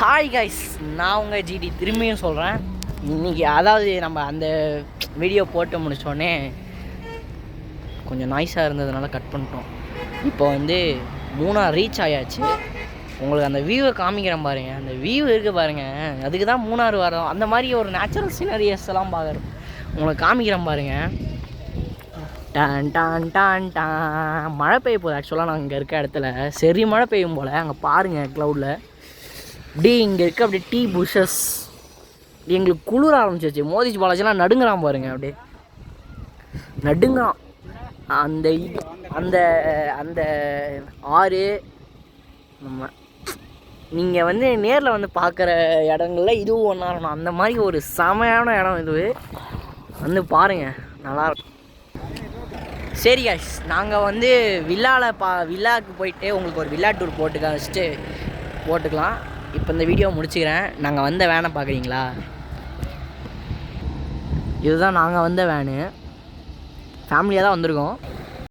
Hi guys, நான் உங்கள் GT திரும்பியும் சொல்கிறேன். இன்றைக்கி அதாவது நம்ம அந்த வீடியோ போட்டு முடித்தோடனே கொஞ்சம் நாய்ஸாக இருந்ததுனால கட் பண்ணிட்டோம். இப்போ மூணார் ரீச் ஆயாச்சு. உங்களுக்கு அந்த வியூவை காமிக்கிறேன் பாருங்கள். அந்த வியூ இருக்குது பாருங்கள், அதுக்கு தான் மூணார் வரோம். அந்த மாதிரி ஒரு நேச்சுரல் சீனரியஸ் எல்லாம் பார்க்குறோம். உங்களுக்கு காமிக்கிறேன் பாருங்கள். டான் டான் டான் டான் மழை பெய்ய போகுது. ஆக்சுவலாக நாங்கள் இங்கே இருக்க இடத்துல சரி மழை பெய்யும் போல். அங்கே பாருங்கள் க்ளவுடில் அப்படியே இங்கே இருக்க அப்படியே டீ புஷஸ் எங்களுக்கு குளிர ஆரம்பிச்சிச்சு. மோதிஜி பாலாஜிலாம் நடுங்குறான் பாருங்கள், அப்படியே நடுங்குறான். அந்த இது அந்த அந்த ஆறு நம்ம நீங்கள் நேரில் பார்க்குற இடங்கள்ல இதுவும் ஒன்றா இருக்கணும். அந்த மாதிரி ஒரு செமையான இடம் இது. பாருங்கள், நல்லாயிருக்கும். சரி காய்ஸ், நாங்கள் வில்லாவுக்கு போயிட்டு உங்களுக்கு ஒரு வில்லா டூர் போட்டுக்கலாம். இப்போ இந்த வீடியோ முடிச்சுக்கிறேன். நாங்கள் வந்த வேனை பார்க்குறீங்களா? இதுதான் நாங்கள் வந்த வேனு. ஃபேமிலியாக தான் வந்திருக்கோம்.